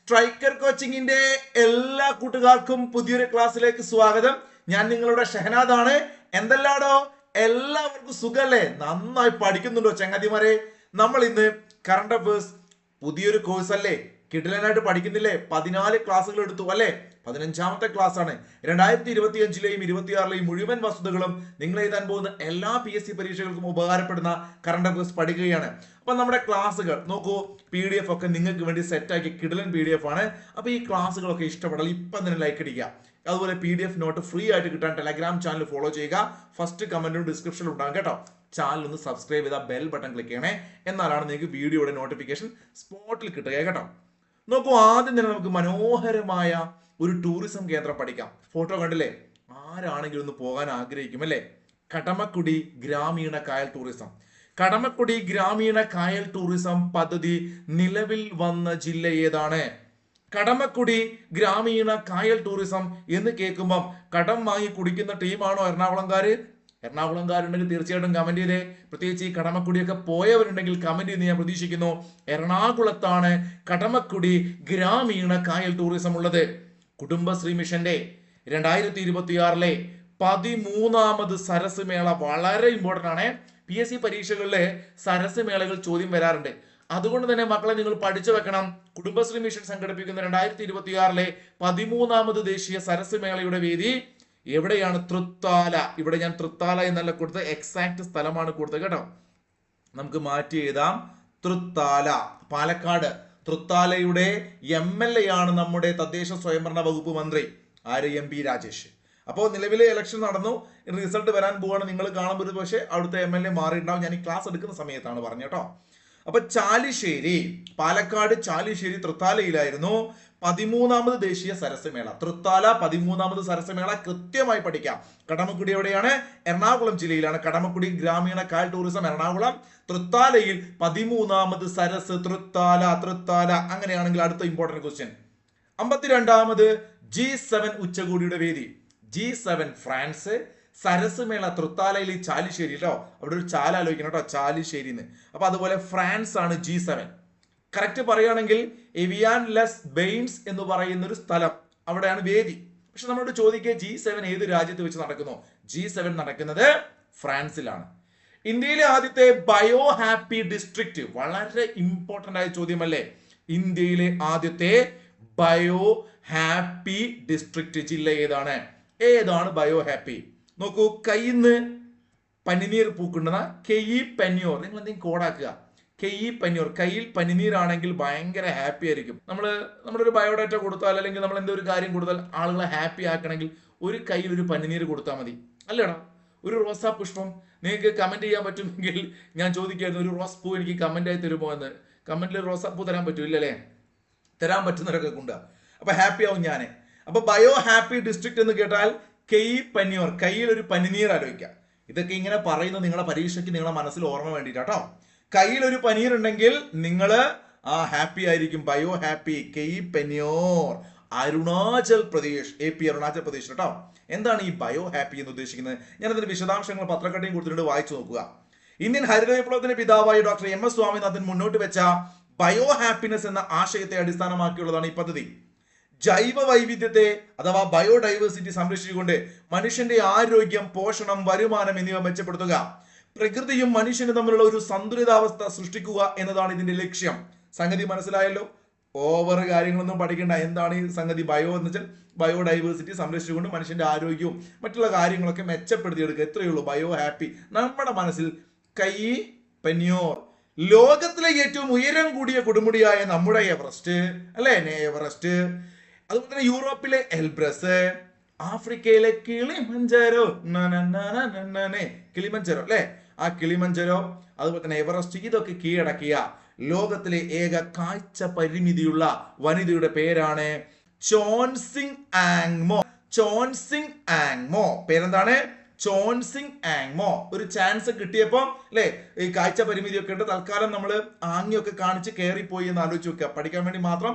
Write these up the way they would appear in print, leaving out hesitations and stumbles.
Striker കോച്ചിങ്ങിന്റെ എല്ലാ കൂട്ടുകാർക്കും പുതിയൊരു ക്ലാസ്സിലേക്ക് സ്വാഗതം. ഞാൻ നിങ്ങളുടെ ഷഹനാദാണ്. എന്തെല്ലാടോ, എല്ലാവർക്കും സുഖല്ലേ? നന്നായി പഠിക്കുന്നുണ്ടോ ചങ്ങാതിമാരെ? നമ്മൾ ഇന്ന് കറണ്ട് അഫയേഴ്സ് പുതിയൊരു കോഴ്സ് അല്ലേ, കിടിലനായിട്ട് പഠിക്കുന്നില്ലേ? 14 ക്ലാസ്സുകൾ എടുത്തു അല്ലേ? 15ാമത്തെ ക്ലാസ് ആണ്. 2025ലെയും 26ലെയും മുഴുവൻ വസ്തുതകളും നിങ്ങൾ എഴുതാൻ പോകുന്ന എല്ലാ PSC പരീക്ഷകൾക്കും ഉപകാരപ്പെടുന്ന കറണ്ട് അഫയേഴ്സ് പഠിക്കുകയാണ്. അപ്പൊ നമ്മുടെ ക്ലാസ്സുകൾ നോക്കൂ, PDF ഒക്കെ നിങ്ങൾക്ക് വേണ്ടി സെറ്റാക്കി കിടിലൻ PDF ആണ്. അപ്പൊ ഈ ക്ലാസ്സുകളൊക്കെ ഇഷ്ടപ്പെടാൻ ഇപ്പം തന്നെ ലൈക്ക് അടിക്കുക. അതുപോലെ PDF നോട്ട് ഫ്രീ ആയിട്ട് കിട്ടാൻ ടെലഗ്രാം ചാനൽ ഫോളോ ചെയ്യുക. ഫസ്റ്റ് കമന്റും ഡിസ്ക്രിപ്ഷനിൽ ഉണ്ടാകും കേട്ടോ. ചാനൽ ഒന്ന് സബ്സ്ക്രൈബ് ചെയ്താൽ ബെൽ ബട്ടൺ ക്ലിക്ക് ചെയ്യണേ, എന്നാലാണ് നിങ്ങൾക്ക് വീഡിയോയുടെ നോട്ടിഫിക്കേഷൻ സ്പോട്ടിൽ കിട്ടുക കേട്ടോ. നോക്കൂ, ആദ്യം തന്നെ നമുക്ക് മനോഹരമായ ഒരു ടൂറിസം കേന്ദ്രം പഠിക്കാം. ഫോട്ടോ കണ്ടില്ലേ? ആരാണെങ്കിലും ഒന്ന് പോകാൻ ആഗ്രഹിക്കും അല്ലേ? കടമക്കുടി ഗ്രാമീണ കായൽ ടൂറിസം. കടമക്കുടി ഗ്രാമീണ കായൽ ടൂറിസം പദ്ധതി നിലവിൽ വന്ന ജില്ല ഏതാണ്? കടമക്കുടി ഗ്രാമീണ കായൽ ടൂറിസം എന്ന് കേൾക്കുമ്പം കടം വാങ്ങി കുടിക്കുന്ന ടീമാണോ എറണാകുളംകാര്? എറണാകുളംകാരുണ്ടെങ്കിൽ തീർച്ചയായിട്ടും കമന്റ് ചെയ്തേ. പ്രത്യേകിച്ച് ഈ കടമക്കുടിയൊക്കെ പോയവരുണ്ടെങ്കിൽ കമന്റ് ചെയ്ത് ഞാൻ പ്രതീക്ഷിക്കുന്നു. എറണാകുളത്താണ് കടമക്കുടി ഗ്രാമീണ കായൽ ടൂറിസം ഉള്ളത്. കുടുംബശ്രീ മിഷന്റെ 2026ലെ 13ാമത് സരസ് മേള വളരെ ഇമ്പോർട്ടന്റ് ആണ്. PSC പരീക്ഷകളിലെ സരസ് മേളകൾ ചോദ്യം വരാറുണ്ട്. അതുകൊണ്ട് തന്നെ മക്കളെ നിങ്ങൾ പഠിച്ചു വെക്കണം. കുടുംബശ്രീ മിഷൻ സംഘടിപ്പിക്കുന്ന 2026ലെ 13ാമത് ദേശീയ സരസ് മേളയുടെ വേദി എവിടെയാണ്? തൃത്താല. ഇവിടെ ഞാൻ തൃത്താല എന്നല്ല കൊടുത്തത്, എക്സാക്ട് സ്ഥലമാണ് കൊടുത്തത് കേട്ടോ. നമുക്ക് മാറ്റി എഴുതാം. തൃത്താല, പാലക്കാട്. തൃത്താലയുടെ MLA ആണ് നമ്മുടെ തദ്ദേശ സ്വയംഭരണ വകുപ്പ് മന്ത്രി. ആര്? MP രാജേഷ്. അപ്പോൾ നിലവിലെ ഇലക്ഷൻ നടന്നു, റിസൾട്ട് വരാൻ പോവാണ്. നിങ്ങൾ കാണുമ്പോൾ പക്ഷേ അവിടുത്തെ MLA മാറിയിട്ടുണ്ടാവും. ഞാൻ ഈ ക്ലാസ് എടുക്കുന്ന സമയത്താണ് പറഞ്ഞു കേട്ടോ. അപ്പൊ ചാലിശ്ശേരി, പാലക്കാട് ചാലിശ്ശേരി തൃത്താലയിലായിരുന്നു 13ാമത് ദേശീയ സരസ്മേള. തൃത്താല 13ാമത് സരസ്മേള കൃത്യമായി പഠിക്കാം. കടമക്കുടി എവിടെയാണ്? എറണാകുളം ജില്ലയിലാണ്. കടമക്കുടി ഗ്രാമീണ കായൽ ടൂറിസം എറണാകുളം. തൃത്താലയിൽ 13ാമത് സരസ്. തൃത്താല തൃത്താല. അങ്ങനെയാണെങ്കിൽ അടുത്ത ഇമ്പോർട്ടന്റ് ക്വസ്റ്റ്യൻ, 52ാമത് G7 ഉച്ചകോടിയുടെ വേദി. G7 France. സരസ് മേള തൃത്താലയിൽ ചാലിശ്ശേരി കേട്ടോ. അവിടെ ഒരു ചാല ആലോചിക്കണം കേട്ടോ, ചാലിശ്ശേരിന്ന്. അപ്പൊ അതുപോലെ ഫ്രാൻസ് ആണ് G7. കറക്റ്റ് പറയുകയാണെങ്കിൽ എവിയാൻ ലെസ് ബെയിൻസ് എന്ന് പറയുന്ന ഒരു സ്ഥലം, അവിടെയാണ് വേദി. പക്ഷെ നമ്മളോട് ചോദിക്കുക G7 ഏത് രാജ്യത്ത് വെച്ച് നടക്കുന്നു? G7 നടക്കുന്നത് ഫ്രാൻസിലാണ്. ഇന്ത്യയിലെ ആദ്യത്തെ ബയോ ഹാപ്പി ഡിസ്ട്രിക്റ്റ്, വളരെ ഇമ്പോർട്ടന്റ് ആയ ചോദ്യമല്ലേ? ഇന്ത്യയിലെ ആദ്യത്തെ ബയോ ഹാപ്പി ഡിസ്ട്രിക്റ്റ് ജില്ല ഏതാണ്? ഏതാണ് ബയോ ഹാപ്പി? നോക്കൂ, കയ്യിന്ന് പനിനീർ പൂക്കുന്ന കെയ്യി പനിയോർ. നിങ്ങൾ എന്തെങ്കിലും കോഡാക്കുക. കെയ്യി പനിയോർ. കയ്യിൽ പനിനീരാണെങ്കിൽ ഭയങ്കര ഹാപ്പി ആയിരിക്കും. നമ്മുടെ ഒരു ബയോഡാറ്റ കൊടുത്താൽ, അല്ലെങ്കിൽ നമ്മൾ എന്തൊരു കാര്യം കൊടുത്താൽ ആളുകളെ ഹാപ്പി ആക്കണമെങ്കിൽ ഒരു കയ്യിൽ ഒരു പനിനീർ കൊടുത്താൽ മതി അല്ലേടാ? ഒരു റോസാ പുഷ്പം നിങ്ങൾക്ക് കമന്റ് ചെയ്യാൻ പറ്റുമെങ്കിൽ ഞാൻ ചോദിക്കായിരുന്നു, ഒരു റോസ് പൂ എനിക്ക് കമന്റ് ആയി തരുമോ എന്ന്. കമന്റിൽ റോസാപ്പൂ തരാൻ പറ്റൂല്ലേ? തരാൻ പറ്റുന്നവരൊക്കെ കൊണ്ട്. അപ്പൊ ഹാപ്പി ആവും ഞാൻ. അപ്പൊ ബയോ ഹാപ്പി ഡിസ്ട്രിക്ട് എന്ന് കേട്ടാൽ കെയ്യി പനിയോർ, കയ്യിൽ ഒരു പനിനീർ ആലോചിക്കുക. ഇതൊക്കെ ഇങ്ങനെ പറയുന്നത് നിങ്ങളുടെ പരീക്ഷയ്ക്ക് നിങ്ങളുടെ മനസ്സിൽ ഓർമ്മ വേണ്ടിയിട്ടാട്ടോ. കയ്യിൽ ഒരു പനീർ ഉണ്ടെങ്കിൽ നിങ്ങൾ ഹാപ്പി ആയിരിക്കും. ബയോ ഹാപ്പി. കെയ്യി പനിയോർ, അരുണാചൽ പ്രദേശ്, AP അരുണാചൽ പ്രദേശ് കേട്ടോ. എന്താണ് ഈ ബയോ ഹാപ്പി എന്ന് ഉദ്ദേശിക്കുന്നത്? ഞാനതിന്റെ വിശദാംശങ്ങൾ പത്രക്കട്ടയും കൊടുത്തിട്ടുണ്ട്, വായിച്ചു നോക്കുക. ഇന്ത്യൻ ഹരിത വിപ്ലവത്തിന്റെ പിതാവായ ഡോക്ടർ MS സ്വാമിനാഥൻ മുന്നോട്ട് വെച്ച ബയോ ഹാപ്പിനെസ് എന്ന ആശയത്തെ അടിസ്ഥാനമാക്കിയുള്ളതാണ് ഈ പദ്ധതി. ജൈവ വൈവിധ്യത്തെ അഥവാ ബയോഡൈവേഴ്സിറ്റി സംരക്ഷിച്ചുകൊണ്ട് മനുഷ്യന്റെ ആരോഗ്യം, പോഷണം, വരുമാനം എന്നിവ മെച്ചപ്പെടുത്തുക, പ്രകൃതിയും മനുഷ്യനും തമ്മിലുള്ള ഒരു സന്തുലിതാവസ്ഥ സൃഷ്ടിക്കുക എന്നതാണ് ഇതിന്റെ ലക്ഷ്യം. സംഗതി മനസ്സിലായല്ലോ? ഓവർ കാര്യങ്ങളൊന്നും പഠിക്കേണ്ട. എന്താണ് ഈ സംഗതി? ബയോ എന്ന് വെച്ചാൽ ബയോഡൈവേഴ്സിറ്റി സംരക്ഷിച്ചുകൊണ്ട് മനുഷ്യന്റെ ആരോഗ്യവും മറ്റുള്ള കാര്യങ്ങളൊക്കെ മെച്ചപ്പെടുത്തിയെടുക്കുക. എത്രയേ ഉള്ളൂ. ബയോ ഹാപ്പി നമ്മുടെ മനസ്സിൽ. കയ്യി പനിയോർ. ലോകത്തിലെ ഏറ്റവും ഉയരം കൂടിയ കൊടുമുടിയായ നമ്മുടെ എവറസ്റ്റ് അല്ലെ? എവറസ്റ്റ്. അതുപോലെ തന്നെ യൂറോപ്പിലെ എൽബ്രസ്, ആഫ്രിക്കയിലെ കിളിമഞ്ചാരോ, കിളിമഞ്ചാരോ അല്ലെ? ആ കിളിമഞ്ചാരോ, അതുപോലെ തന്നെ എവറസ്റ്റ്, ഇതൊക്കെ കീഴടക്കിയ ലോകത്തിലെ ഏക കാഴ്ച പരിമിതിയുള്ള വനിതയുടെ പേരാണ് ചോൻസിങ് ആങ്മോ. ചോൻസിങ് ആങ്മോ. പേരെന്താണ്? ചോൻസിങ് ആങ്മോ. ഒരു ചാൻസ് കിട്ടിയപ്പോ അല്ലെ, ഈ കാഴ്ച പരിമിതിയൊക്കെ ഉണ്ട്, തൽക്കാലം നമ്മൾ ആംഗ്യമൊക്കെ കാണിച്ച് കയറിപ്പോയി എന്ന് ആലോചിച്ച് വെക്കുക. പഠിക്കാൻ വേണ്ടി മാത്രം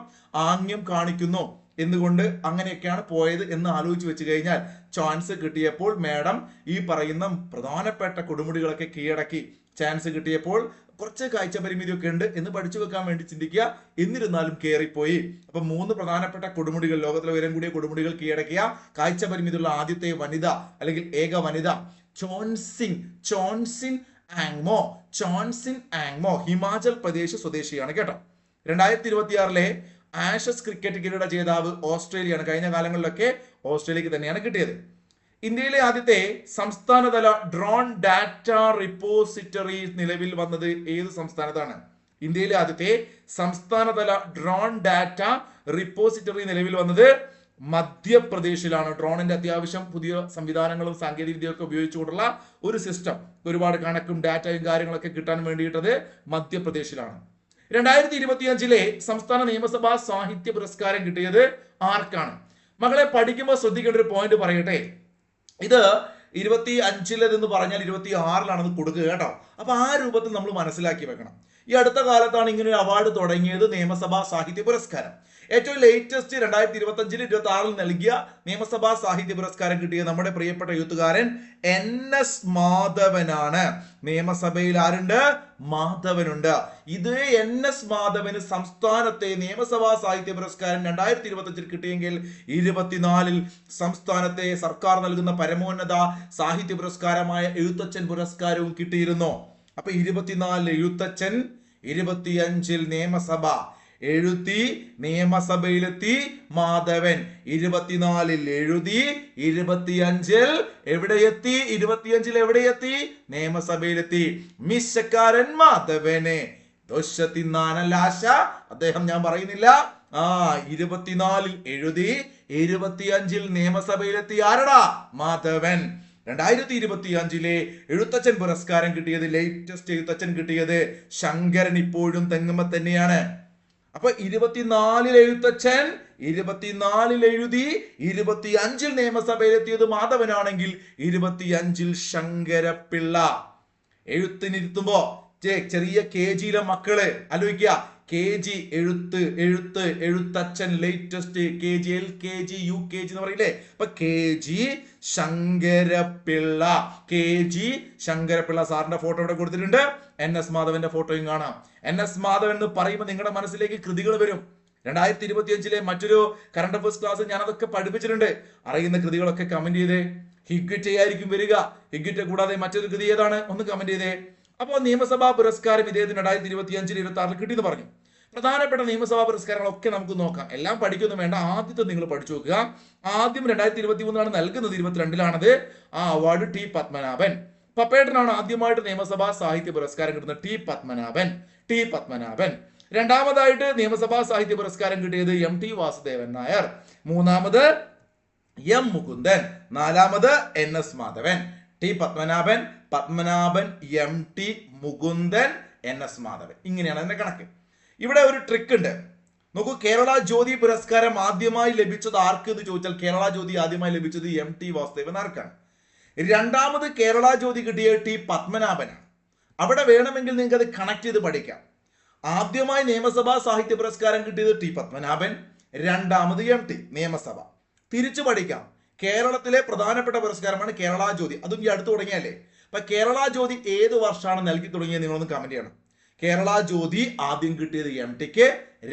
ആംഗ്യം കാണിക്കുന്നു എന്തുകൊണ്ട് അങ്ങനെയൊക്കെയാണ് പോയത് എന്ന് ആലോചിച്ച് വെച്ച് കഴിഞ്ഞാൽ ചാൻസ് കിട്ടിയപ്പോൾ മാഡം ഈ പറയുന്ന പ്രധാനപ്പെട്ട കൊടുമുടികളൊക്കെ കീഴടക്കി. ചാൻസ് കിട്ടിയപ്പോൾ കുറച്ച് കാഴ്ച പരിമിതിയൊക്കെ ഉണ്ട് എന്ന് പഠിച്ചു വെക്കാൻ വേണ്ടി ചിന്തിക്കുക. എന്നിരുന്നാലും കയറിപ്പോയി. അപ്പൊ 3 പ്രധാനപ്പെട്ട കൊടുമുടികൾ, ലോകത്തിലെ ഉയരം കൂടിയ കൊടുമുടികൾ കീഴടക്കിയ കാഴ്ച പരിമിതിയുള്ള ആദ്യത്തെ വനിത അല്ലെങ്കിൽ ഏക വനിത ചോൻസിൻ ആങ്മോ ഹിമാചൽ പ്രദേശ് സ്വദേശിയാണ് കേട്ടോ. 2026 ആഷസ് ക്രിക്കറ്റ് കിരീട ജേതാവ് ഓസ്ട്രേലിയയാണ്. കഴിഞ്ഞ കാലങ്ങളിലൊക്കെ ഓസ്ട്രേലിയക്ക് തന്നെയാണ് കിട്ടിയത്. ഇന്ത്യയിലെ ആദ്യത്തെ സംസ്ഥാനതല ഡ്രോൺ ഡാറ്റ റിപ്പോസിറ്ററി നിലവിൽ വന്നത് ഏത് സംസ്ഥാനത്താണ്? ഇന്ത്യയിലെ ആദ്യത്തെ സംസ്ഥാനതല ഡ്രോൺ ഡാറ്റ റിപ്പോസിറ്ററി നിലവിൽ വന്നത് മധ്യപ്രദേശിലാണ്. ഡ്രോണിന്റെ അത്യാവശ്യം പുതിയ സംവിധാനങ്ങളും സാങ്കേതിക വിദ്യയൊക്കെ ഉപയോഗിച്ചുകൊണ്ടുള്ള ഒരു സിസ്റ്റം, ഒരുപാട് കണക്കും ഡാറ്റയും കാര്യങ്ങളൊക്കെ കിട്ടാൻ വേണ്ടിയിട്ടത് മധ്യപ്രദേശിലാണ്. 2025 സംസ്ഥാന നിയമസഭാ സാഹിത്യ പുരസ്കാരം കിട്ടിയത് ആർക്കാണ്? മകളെ പഠിക്കുമ്പോൾ ശ്രദ്ധിക്കേണ്ട ഒരു പോയിന്റ് പറയട്ടെ. ഇത് 25 പറഞ്ഞാൽ 26 കൊടുക്കുക കേട്ടോ. അപ്പൊ ആ രൂപത്തിൽ നമ്മൾ മനസ്സിലാക്കി വെക്കണം. ഈ അടുത്ത കാലത്താണ് ഇങ്ങനെ ഒരു അവാർഡ് തുടങ്ങിയത്, നിയമസഭാ സാഹിത്യ പുരസ്കാരം. ഏറ്റവും ലേറ്റസ്റ്റ് 2025 26 നൽകിയ നിയമസഭാ സാഹിത്യ പുരസ്കാരം കിട്ടിയ നമ്മുടെ പ്രിയപ്പെട്ട എഴുത്തുകാരൻ NS മാധവനാണ്. നിയമസഭയിൽ ആരുണ്ട്? മാധവനുണ്ട്. ഇത് NS മാധവന് സംസ്ഥാനത്തെ നിയമസഭാ സാഹിത്യ പുരസ്കാരം 2025 കിട്ടിയെങ്കിൽ 24 സംസ്ഥാനത്തെ സർക്കാർ നൽകുന്ന പരമോന്നത സാഹിത്യ പുരസ്കാരമായ എഴുത്തച്ഛൻ പുരസ്കാരവും കിട്ടിയിരുന്നു. അപ്പൊ 24 എഴുത്തച്ഛൻ, 25 നിയമസഭ, എഴുതി നിയമസഭയിലെത്തി മാധവൻ, 24 എഴുതി, 25 എവിടെയെത്തി? 25 എവിടെയെത്തി? നിയമസഭയിലെത്തി. മിശക്കാരൻ മാധവനെ ദോഷത്തിനാനലാശ അദ്ദേഹം ഞാൻ പറയുന്നില്ല. 24 എഴുതി, 25 നിയമസഭയിലെത്തി. ആരടാ? മാധവൻ. 2025 എഴുത്തച്ഛൻ പുരസ്കാരം കിട്ടിയത്, ലേറ്റസ്റ്റ് എഴുത്തച്ഛൻ കിട്ടിയത് ശങ്കരൻ ഇപ്പോഴും തെങ്ങുമ്പ തന്നെയാണ്. അപ്പൊ 24 എഴുത്തച്ഛൻ, 24 എഴുതി, 25 നിയമസഭയിലെത്തിയത് മാധവനാണെങ്കിൽ 25 ശങ്കരപ്പിള്ള. എഴുത്തിനിരുത്തുമ്പോ ചെറിയ KG മക്കള് ആലോചിക്കുക. KG Ezhuthachan, latest KG LKG UKG എന്ന് പറയില്ലേ? അപ്പൊ KG ശങ്കരപ്പിള്ള, KG ശങ്കരപ്പിള്ള സാറിന്റെ ഫോട്ടോ ഇവിടെ കൊടുത്തിട്ടുണ്ട്. NS മാധവന്റെ ഫോട്ടോയും കാണാം. NS മാധവൻ എന്ന് പറയുമ്പോൾ നിങ്ങളുടെ മനസ്സിലേക്ക് കൃതികൾ വരും. 2025 മറ്റൊരു കറണ്ട് അഫയേഴ്സ് ക്ലാസ് ഞാൻ അതൊക്കെ പഠിപ്പിച്ചിട്ടുണ്ട്. അറിയുന്ന കൃതികളൊക്കെ കമന്റ് ചെയ്തേ. ഹിഗ്വിറ്റ് ആയിരിക്കും വരിക. ഹിഗ്വിറ്റ് കൂടാതെ മറ്റൊരു കൃതി ഏതാണ്? ഒന്ന് കമന്റ് ചെയ്തേ. അപ്പോൾ നിയമസഭാ പുരസ്കാരം ഇദ്ദേഹത്തിന് 2025 26 കിട്ടിയെന്ന് പറഞ്ഞു. പ്രധാനപ്പെട്ട നിയമസഭാ പുരസ്കാരങ്ങളൊക്കെ നമുക്ക് നോക്കാം. എല്ലാം പഠിക്കൊന്നും വേണ്ട, ആദ്യത്തെ നിങ്ങൾ പഠിച്ചു നോക്കുക. ആദ്യം 2023 നൽകുന്നത്, 22 ആ അവാർഡ് ടി പത്മനാഭൻ. പപ്പേട്ടനാണ് ആദ്യമായിട്ട് നിയമസഭാ സാഹിത്യ പുരസ്കാരം കിട്ടുന്നത്. ടി പത്മനാഭൻ. രണ്ടാമതായിട്ട് നിയമസഭാ സാഹിത്യ പുരസ്കാരം കിട്ടിയത് MT വാസുദേവൻ നായർ. മൂന്നാമത് M മുകുന്ദൻ. നാലാമത് NS Madhavan. T Padmanabhan, MT Mukundan, NS Madhavan. ഇങ്ങനെയാണ് അതിന്റെ കണക്ക്. ഇവിടെ ഒരു ട്രിക്ക് ഉണ്ട്. നോക്കൂ, കേരള ജ്യോതി പുരസ്കാരം ആദ്യമായി ലഭിച്ചത് ആർക്ക് എന്ന് ചോദിച്ചാൽ കേരള ജ്യോതി ആദ്യമായി ലഭിച്ചത് MT വാസുദേവൻ നായർക്കാണ്. രണ്ടാമത് കേരള ജ്യോതി കിട്ടിയ ടി പത്മനാഭനാണ്. അവിടെ വേണമെങ്കിൽ നിങ്ങൾക്ക് അത് കണക്ട് ചെയ്ത് പഠിക്കാം. ആദ്യമായി നിയമസഭാ സാഹിത്യ പുരസ്കാരം കിട്ടിയത് ടി പത്മനാഭൻ, രണ്ടാമത് MT നിയമസഭ. തിരിച്ചു പഠിക്കാം. കേരളത്തിലെ പ്രധാനപ്പെട്ട പുരസ്കാരമാണ് കേരള ജ്യോതി. അതും ഈ അടുത്ത് തുടങ്ങിയല്ലേ. അപ്പൊ കേരള ജ്യോതി ഏത് വർഷമാണ് നൽകി തുടങ്ങിയത് നിങ്ങളൊന്ന് കമന്റ് ചെയ്യണം. കേരള ജ്യോതി ആദ്യം കിട്ടിയത് MTക്ക്,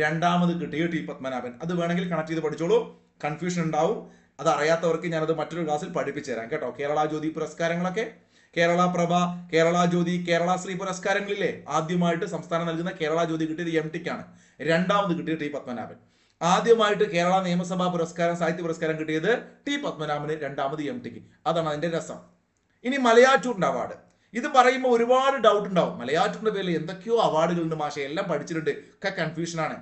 രണ്ടാമത് കിട്ടിയത് ടി പത്മനാഭൻ. അത് വേണമെങ്കിൽ കണക്ട് ചെയ്ത് പഠിച്ചോളൂ. കൺഫ്യൂഷൻ ഉണ്ടാവും. അത് അറിയാത്തവർക്ക് ഞാനത് മറ്റൊരു ക്ലാസ്സിൽ പഠിപ്പിച്ചു തരാം കേട്ടോ. കേരള ജ്യോതി പുരസ്കാരങ്ങളൊക്കെ, കേരള പ്രഭ, കേരള ജ്യോതി, കേരള ശ്രീ പുരസ്കാരങ്ങളില്ലേ, ആദ്യമായിട്ട് സംസ്ഥാനം നൽകുന്ന കേരള ജ്യോതി കിട്ടിയത് MTക്കാണ്, രണ്ടാമത് കിട്ടിയത് ടി പത്മനാഭൻ. ആദ്യമായിട്ട് കേരള നിയമസഭാ പുരസ്കാരം, സാഹിത്യ പുരസ്കാരം കിട്ടിയത് ടി പത്മനാഭന്, രണ്ടാമത് MTക്ക്. അതാണ് അതിന്റെ രസം. ഇനി മലയാറ്റൂരിന്റെ അവാർഡ്. ഇത് പറയുമ്പോൾ ഒരുപാട് ഡൗട്ട് ഉണ്ടാവും. മലയാറ്റൂരിന്റെ പേരിൽ എന്തൊക്കെയോ അവാർഡുകളുണ്ട് മാഷെ, എല്ലാം പഠിച്ചിട്ടുണ്ട്, ഒക്കെ കൺഫ്യൂഷൻ ആണ്.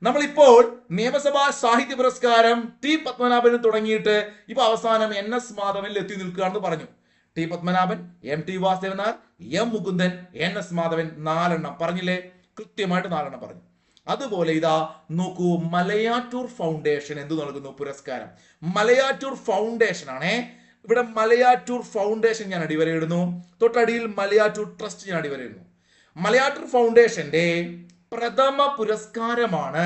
നമ്മളിപ്പോൾ നിയമസഭാ സാഹിത്യ പുരസ്കാരം ടി പത്മനാഭന് തുടങ്ങിയിട്ട് ഇപ്പൊ അവസാനം NS മാധവനിൽ എത്തി നിൽക്കുകയാണെന്ന് പറഞ്ഞു. T Padmanabhan, MT Vasudevan Nair, M Mukundan, NS Madhavan, 4 എണ്ണം പറഞ്ഞില്ലേ? കൃത്യമായിട്ട് 4 എണ്ണം പറഞ്ഞു. അതുപോലെ ഇതാ നോക്കൂ, മലയാറ്റൂർ ഫൗണ്ടേഷൻ എന്ത് നൽകുന്നു പുരസ്കാരം? മലയാറ്റൂർ ഫൗണ്ടേഷൻ ആണേ. ഇവിടെ മലയാറ്റൂർ ഫൗണ്ടേഷൻ ഞാൻ അടിവരയിടുന്നു. തൊട്ടടിയിൽ മലയാറ്റൂർ ട്രസ്റ്റ് ഞാൻ അടിവരയിടുന്നു. മലയാറ്റൂർ ഫൗണ്ടേഷന്റെ പ്രഥമ പുരസ്കാരമാണ്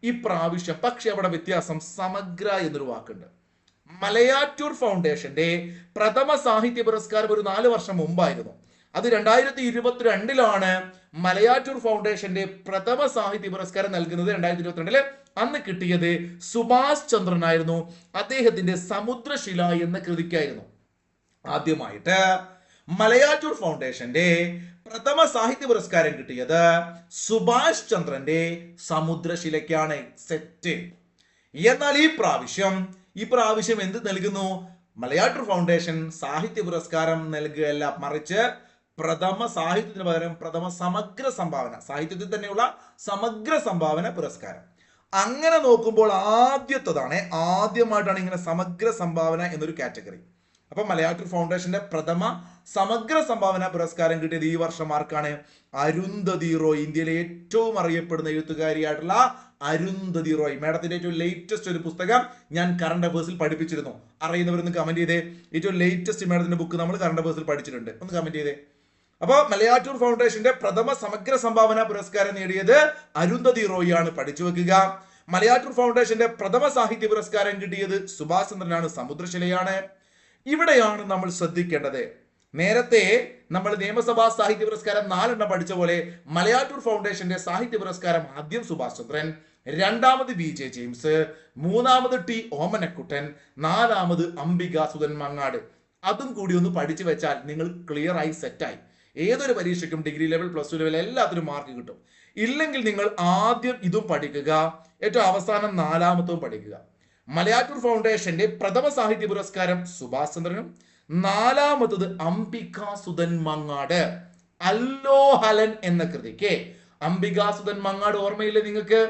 ഈ പ്രാവശ്യം പക്ഷെ അവിടെ വ്യത്യാസം, സമഗ്ര എന്നൊരു വാക്കുണ്ട്. മലയാറ്റൂർ ഫൗണ്ടേഷന്റെ പ്രഥമ സാഹിത്യ പുരസ്കാരം ഒരു 4 വർഷം മുമ്പായിരുന്നു. അത് 2022 മലയാറ്റൂർ ഫൗണ്ടേഷന്റെ പ്രഥമ സാഹിത്യ പുരസ്കാരം നൽകുന്നത്. 2022 അന്ന് കിട്ടിയത് സുഭാഷ് ചന്ദ്രനായിരുന്നു. അദ്ദേഹത്തിന്റെ സമുദ്രശില എന്ന കൃതിക്കായിരുന്നു. ആദ്യമായിട്ട് മലയാറ്റൂർ ഫൗണ്ടേഷന്റെ പ്രഥമ സാഹിത്യ പുരസ്കാരം കിട്ടിയത് സുഭാഷ് ചന്ദ്രന്റെ സമുദ്രശിലയ്ക്കാണ്. സെറ്റ്. എന്നാൽ ഈ പ്രാവശ്യം എന്ത് നൽകുന്നു? മലയാറ്റൂർ ഫൗണ്ടേഷൻ സാഹിത്യ പുരസ്കാരം നൽകുകയല്ല, മറിച്ച് പ്രഥമ സാഹിത്യത്തിന് പകരം പ്രഥമ സമഗ്ര സംഭാവന, സാഹിത്യത്തിൽ തന്നെയുള്ള സമഗ്ര സംഭാവന പുരസ്കാരം. അങ്ങനെ നോക്കുമ്പോൾ ആദ്യമായിട്ടാണ് ഇങ്ങനെ സമഗ്ര സംഭാവന എന്നൊരു കാറ്റഗറി. അപ്പൊ മലയാറ്റൂർ ഫൗണ്ടേഷന്റെ പ്രഥമ സമഗ്ര സംഭാവന പുരസ്കാരം കിട്ടിയത് ഈ വർഷം ആർക്കാണ്? അരുന്ധതി റോയ്. ഇന്ത്യയിലെ ഏറ്റവും അറിയപ്പെടുന്ന എഴുത്തുകാരിയായിട്ടുള്ള അരുന്ധതി റോയ്. മാഡത്തിന്റെ ഏറ്റവും ലേറ്റസ്റ്റ് ഒരു പുസ്തകം ഞാൻ കറണ്ട് അഫേഴ്സിൽ പഠിപ്പിച്ചിരുന്നു. അറിയുന്നവരൊന്ന് കമന്റ് ചെയ്തേ. ഏറ്റവും ലേറ്റസ്റ്റ് മാഡത്തിന്റെ ബുക്ക് നമ്മൾ കറണ്ട് അഫേഴ്സിൽ പഠിച്ചിട്ടുണ്ട്, ഒന്ന് കമന്റ് ചെയ്തേ. അപ്പോൾ മലയാറ്റൂർ ഫൗണ്ടേഷന്റെ പ്രഥമ സമഗ്ര സംഭാവന പുരസ്കാരം നേടിയത് അരുന്ധതി റോയ് ആണ്, പഠിച്ചു വെക്കുക. മലയാറ്റൂർ ഫൗണ്ടേഷന്റെ പ്രഥമ സാഹിത്യ പുരസ്കാരം കിട്ടിയത് സുഭാഷ് ചന്ദ്രനാണ്, സമുദ്രശിലയാണ്. ഇവിടെയാണ് നമ്മൾ ശ്രദ്ധിക്കേണ്ടത്. നേരത്തെ നമ്മൾ നിയമസഭാ സാഹിത്യ പുരസ്കാരം 4 പഠിച്ച പോലെ മലയാറ്റൂർ ഫൗണ്ടേഷന്റെ സാഹിത്യ പുരസ്കാരം ആദ്യം സുഭാഷ് ചന്ദ്രൻ, രണ്ടാമത് VJ ജെയിംസ്, മൂന്നാമത് T ഓമനക്കുട്ടൻ, നാലാമത് അംബികാസുധൻ മങ്ങാട്. അതും കൂടി ഒന്ന് പഠിച്ചു വെച്ചാൽ നിങ്ങൾ ക്ലിയർ ആയി സെറ്റായി. ഏതൊരു പരീക്ഷയ്ക്കും ഡിഗ്രി ലെവൽ, +2 ലെവൽ എല്ലാത്തിനും മാർക്ക് കിട്ടും. ഇല്ലെങ്കിൽ നിങ്ങൾ ആദ്യം ഇതും പഠിക്കുക, ഏറ്റവും അവസാനം 4ാമത്തും പഠിക്കുക. മലയാറ്റൂർ ഫൗണ്ടേഷന്റെ പ്രഥമ സാഹിത്യ പുരസ്കാരം സുഭാഷ് ചന്ദ്രനും, 4ാമത്തത് അംബികാസുധൻ മങ്ങാട്. അല്ലോഹലൻ എന്ന കൃതിക്ക് അംബികാസുധൻ മങ്ങാട് ഓർമ്മയില്ലേ നിങ്ങൾക്ക്?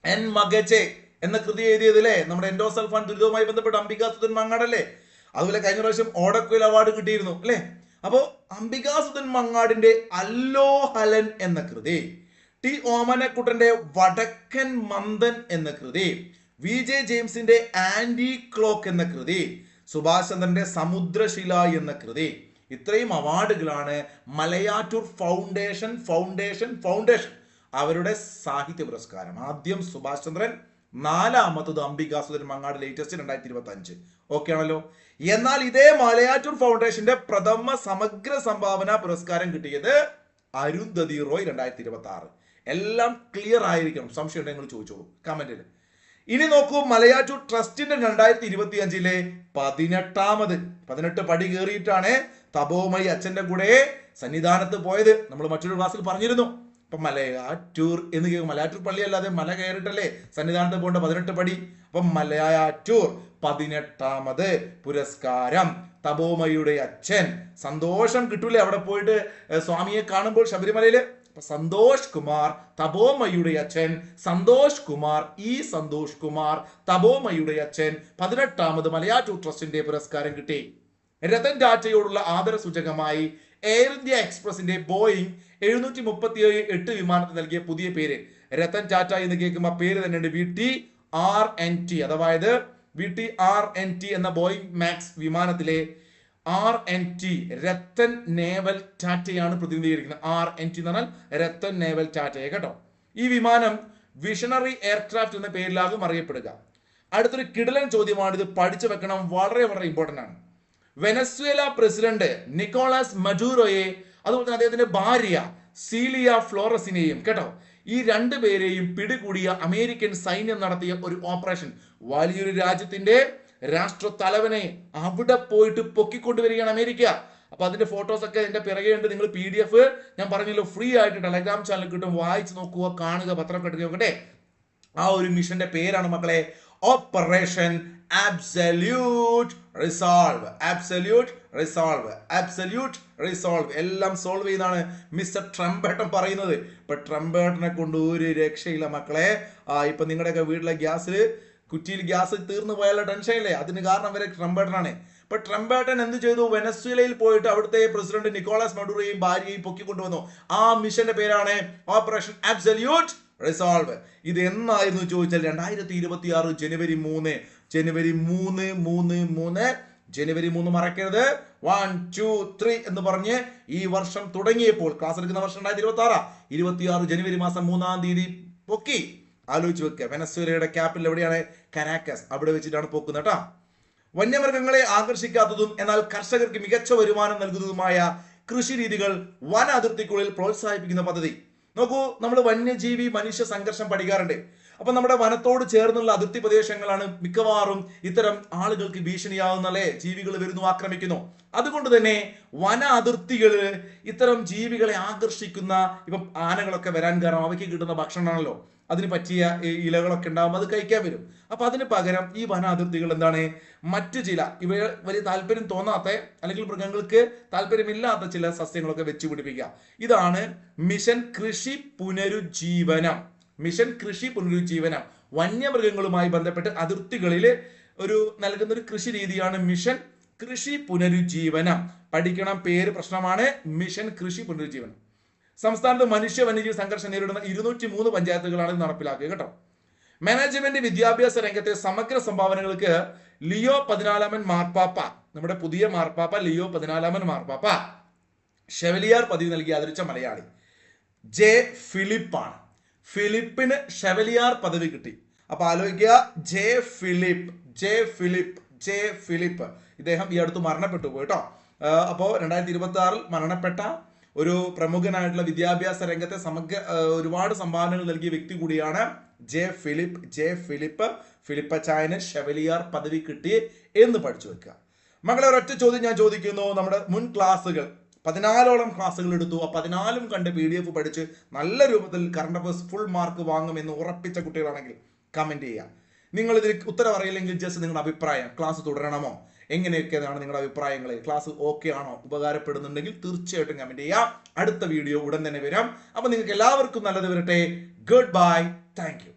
എൻ മകജെ എന്ന കൃതി എഴുതിയതില്ലേ നമ്മുടെ എൻഡോസൾഫാൻ ദുരിതവുമായി ബന്ധപ്പെട്ട അംബികാസുധൻ മങ്ങാടല്ലേ. അതുപോലെ കഴിഞ്ഞ പ്രാവശ്യം ഓടക്കുയിൽ അവാർഡ് കിട്ടിയിരുന്നു അല്ലെ. അപ്പോ അംബികാസുധൻ മങ്ങാടിന്റെ അല്ലോഹലൻ എന്ന കൃതി, T ഓമനക്കുട്ടന്റെ വടക്കൻ മന്ദൻ എന്ന കൃതി, VJ ജെയിംസിന്റെ ആന്റി ക്ലോക്ക് എന്ന കൃതി, സുഭാഷ് ചന്ദ്രന്റെ സമുദ്രശില എന്ന കൃതി, ഇത്രയും അവാർഡുകളാണ് മലയാറ്റൂർ ഫൗണ്ടേഷൻ അവരുടെ സാഹിത്യ പുരസ്കാരം. ആദ്യം സുഭാഷ് ചന്ദ്രൻ, 4ാമത്തത് അംബികാസുധൻ മങ്ങാട്, ലേറ്റസ്റ്റ് 2025. ഓക്കെ ആണല്ലോ. എന്നാൽ ഇതേ മലയാറ്റൂർ ഫൗണ്ടേഷന്റെ പ്രഥമ സമഗ്ര സംഭാവന പുരസ്കാരം കിട്ടിയത് അരുന്ധതി റോയ് 2026. എല്ലാം ക്ലിയർ ആയിരിക്കണം. സംശയം ഉണ്ടെങ്കിൽ ചോദിച്ചോളൂ കമന്റിൽ. ഇനി നോക്കൂ, മലയാറ്റൂർ ട്രസ്റ്റിന്റെ 2025 18 പടി കയറിയിട്ടാണ് തപോമയി അച്ഛന്റെ കൂടെ സന്നിധാനത്ത് പോയത്. നമ്മൾ മറ്റൊരു ക്ലാസ്സിൽ പറഞ്ഞിരുന്നു. അപ്പൊ മലയാറ്റൂർ എന്ന് കേൾക്കും, മലയാറ്റൂർ പള്ളി അല്ലാതെ മല കയറിയിട്ടല്ലേ സന്നിധാനത്ത് പോകേണ്ട 18 പടി. അപ്പൊ മലയാറ്റൂർ 18ാമത് പുരസ്കാരം. തപോമയുടെ അച്ഛൻ സന്തോഷം കിട്ടൂലേ അവിടെ പോയിട്ട് സ്വാമിയെ കാണുമ്പോൾ ശബരിമലയില്. സന്തോഷ് കുമാർ, തപോമയുടെ അച്ഛൻ സന്തോഷ് കുമാർ തപോമയുടെ അച്ഛൻ 18ാമത് മലയാറ്റൂർ ട്രസ്റ്റിന്റെ പുരസ്കാരം കിട്ടി. രതൻ ടാറ്റയോടുള്ള ആദര സൂചകമായി എയർ ഇന്ത്യ എക്സ്പ്രസിന്റെ ബോയിങ് 737-8 വിമാനത്തിന് നൽകിയ പുതിയ പേര് രതൻ ടാറ്റ എന്ന് കേൾക്കുമ്പോൾ പേര് തന്നെയുണ്ട്, VTRNT. അതായത് VTRNT എന്ന ബോയിങ് മാക്സ് വിമാനത്തിലെ RNT രത്തൻ നേവൽ ടാറ്റയാണ് പ്രതിനിധീകരിക്കുന്നത്. RNT എന്ന് പറഞ്ഞാൽ രത്തൻ നേവൽ ടാറ്റയെ കേട്ടോ. ഈ വിമാനം വിഷണറി എയർക്രാഫ്റ്റ് എന്ന പേരിലാകും അറിയപ്പെടുക. അടുത്തൊരു കിടലൻ ചോദ്യമാണ്, ഇത് പഠിച്ചു വെക്കണം, വളരെ വളരെ ഇമ്പോർട്ടന്റ് ആണ്. വെനസ്വേല പ്രസിഡന്റ് നിക്കോളാസ് മഡൂറോയെ അതുപോലെ തന്നെ അദ്ദേഹത്തിന്റെ ഭാര്യ സീലിയ ഫ്ലോറസിനെയും കേട്ടോ, ഈ 2 പേരെയും പിടികൂടിയ അമേരിക്കൻ സൈന്യം നടത്തിയ ഒരു ഓപ്പറേഷൻ. വലിയൊരു രാജ്യത്തിന്റെ രാഷ്ട്ര തലവനെ അവിടെ പോയിട്ട് പൊക്കിക്കൊണ്ടുവരികയാണ് അമേരിക്ക. അപ്പൊ അതിന്റെ ഫോട്ടോസ് ഒക്കെ എന്റെ പിറകെ ഉണ്ട്. നിങ്ങൾ PDF ഞാൻ പറഞ്ഞല്ലോ ഫ്രീ ആയിട്ട് ടെലഗ്രാം ചാനൽ കിട്ടും, വായിച്ചു നോക്കുക, കാണുക, പത്രമൊക്കെ എടുത്ത് നോക്കട്ടെ. ആ ഒരു മിഷന്റെ പേരാണ് മക്കളെ ഓപ്പറേഷൻ അബ്സല്യൂട്ട് റിസോൾവ്. എല്ലാം സോൾവ് ചെയ്യുന്നതാണ് മിസ്റ്റർ ട്രംപേട്ടൻ പറയുന്നത്. ഇപ്പൊ ട്രംപേട്ടനെ കൊണ്ട് ഒരു രക്ഷയില്ല മക്കളെ. ഇപ്പൊ നിങ്ങളുടെയൊക്കെ വീട്ടിലെ കുറ്റിയിൽ ഗ്യാസ് തീർന്നു പോയാലുള്ള ടെൻഷൻ ഇല്ലേ, അതിന് കാരണം വരെ ട്രംപേട്ടനാണ്. ഇപ്പൊ ട്രംപേട്ടൻ എന്ത് ചെയ്തു? വെനസ്വേലയിൽ പോയിട്ട് അവിടുത്തെ പ്രസിഡന്റ് നിക്കോളാസ് മഡൂറോയെയും ഭാര്യയെയും പൊക്കിക്കൊണ്ടുവന്നു. ആ മിഷന്റെ പേരാണ് ഓപ്പറേഷൻ അബ്സല്യൂട്ട് റിസോൾവ്. ഇത് എന്നായിരുന്നു ചോദിച്ചാൽ 2026 ജനുവരി 3 മറക്കരുത്. 1 2 3 എന്ന് പറഞ്ഞ് ഈ വർഷം തുടങ്ങിയപ്പോൾ, ക്ലാസ് എടുക്കുന്ന വർഷം 2026 ജനുവരി മാസം 3-ാം തീയതി പൊക്കി. ആലോചിച്ച് വെക്കുക. വെനസ്വേലയുടെ ക്യാപിറ്റൽ എവിടെയാണ്? കരാക്കസ്. അവിടെ വെച്ചിട്ടാണ് പോക്കുന്നത് കേട്ടോ. വന്യമൃഗങ്ങളെ ആകർഷിക്കാത്തതും എന്നാൽ കർഷകർക്ക് മികച്ച വരുമാനം നൽകുന്നതുമായ കൃഷി രീതികൾ വന അതിർത്തിക്കുള്ളിൽ പ്രോത്സാഹിപ്പിക്കുന്ന പദ്ധതി. നോക്കൂ, നമ്മൾ വന്യജീവി മനുഷ്യ സംഘർഷം പഠിക്കാറുണ്ട്. അപ്പൊ നമ്മുടെ വനത്തോട് ചേർന്നുള്ള അതിർത്തി പ്രദേശങ്ങളാണ് മിക്കവാറും ഇത്തരം ആളുകൾക്ക് ഭീഷണിയാവുന്ന ജീവികൾ വരുന്നു, ആക്രമിക്കുന്നു. അതുകൊണ്ട് തന്നെ വന അതിർത്തികള് ഇത്തരം ജീവികളെ ആകർഷിക്കുന്ന, ഇപ്പം ആനകളൊക്കെ വരാൻ കാരണം അവയ്ക്ക് കിട്ടുന്ന ഭക്ഷണമാണല്ലോ, അതിന് പറ്റിയ ഇലകളൊക്കെ ഉണ്ടാകുമ്പോൾ അത് കഴിക്കാൻ വരും. അപ്പൊ അതിന് പകരം ഈ വന അതിർത്തികൾ എന്താണ്, മറ്റു ചില ഇവ വലിയ താല്പര്യം തോന്നാത്ത അല്ലെങ്കിൽ മൃഗങ്ങൾക്ക് താല്പര്യമില്ലാത്ത ചില സസ്യങ്ങളൊക്കെ വെച്ച് പിടിപ്പിക്കുക. ഇതാണ് മിഷൻ കൃഷി പുനരുജ്ജീവനം. മിഷൻ കൃഷി പുനരുജ്ജീവനം വന്യമൃഗങ്ങളുമായി ബന്ധപ്പെട്ട് അതിർത്തികളിൽ ഒരു നൽകുന്ന ഒരു കൃഷി രീതിയാണ് മിഷൻ കൃഷി പുനരുജ്ജീവനം. പഠിക്കണം, പേര് പ്രശ്നമാണ്. മിഷൻ കൃഷി പുനരുജ്ജീവനം. സംസ്ഥാനത്ത് മനുഷ്യ വന്യജീവി സംഘർഷം നേരിടുന്ന 203 പഞ്ചായത്തുകളാണ് നടപ്പിലാക്കുക കേട്ടോ. മാനേജ്മെന്റ് വിദ്യാഭ്യാസ രംഗത്തെ സമഗ്ര സംഭാവനകൾക്ക് ലിയോ 14 മാർപ്പാപ്പ, നമ്മുടെ പുതിയ മാർപ്പാപ്പ ലിയോ 14 മാർപ്പാപ്പ ഷെവലിയാർ പദവി നൽകി ആദരിച്ച മലയാളി ജെ ഫിലിപ്പാണ്. ഫിലിപ്പിന് ഷെവലിയാർ പദവി കിട്ടി. അപ്പൊ ആലോചിക്കുക, ജെ ഫിലിപ്പ് ഇദ്ദേഹം ഈ അടുത്ത് മരണപ്പെട്ടു പോയിട്ടോ. അപ്പോ 2026 മരണപ്പെട്ട ഒരു പ്രമുഖനായിട്ടുള്ള വിദ്യാഭ്യാസ രംഗത്തെ ഒരുപാട് സംഭാവനകൾ നൽകിയ വ്യക്തി കൂടിയാണ് ജെ ഫിലിപ്പ്. ഫിലിപ്പച്ചായന് ഷെവലിയാർ പദവി കിട്ടി എന്ന് പഠിച്ചു വെക്കുക. മകളെ, ഒരൊറ്റ ചോദ്യം ഞാൻ ചോദിക്കുന്നു. നമ്മുടെ മുൻ ക്ലാസ്സുകൾ 14ഓളം ക്ലാസ്സുകൾ എടുത്തു. ആ 14ഉം കണ്ട് PDF പഠിച്ച് നല്ല രൂപത്തിൽ കറണ്ട് അഫയേഴ്സ് ഫുൾ മാർക്ക് വാങ്ങുമെന്ന് ഉറപ്പിച്ച കുട്ടികളാണെങ്കിൽ കമന്റ് ചെയ്യുക. നിങ്ങൾ ഇതിൽ ഉത്തരം അറിയില്ലെങ്കിൽ ജസ്റ്റ് നിങ്ങളുടെ അഭിപ്രായം, ക്ലാസ് തുടരണമോ, എങ്ങനെയൊക്കെയാണ് നിങ്ങളുടെ അഭിപ്രായങ്ങൾ, ക്ലാസ് ഓക്കെ ആണോ, ഉപകാരപ്പെടുന്നുണ്ടെങ്കിൽ തീർച്ചയായിട്ടും കമന്റ് ചെയ്യുക. അടുത്ത വീഡിയോ ഉടൻ തന്നെ വരാം. അപ്പൊ നിങ്ങൾക്ക് എല്ലാവർക്കും നല്ലത് വരട്ടെ. Good bye, thank you.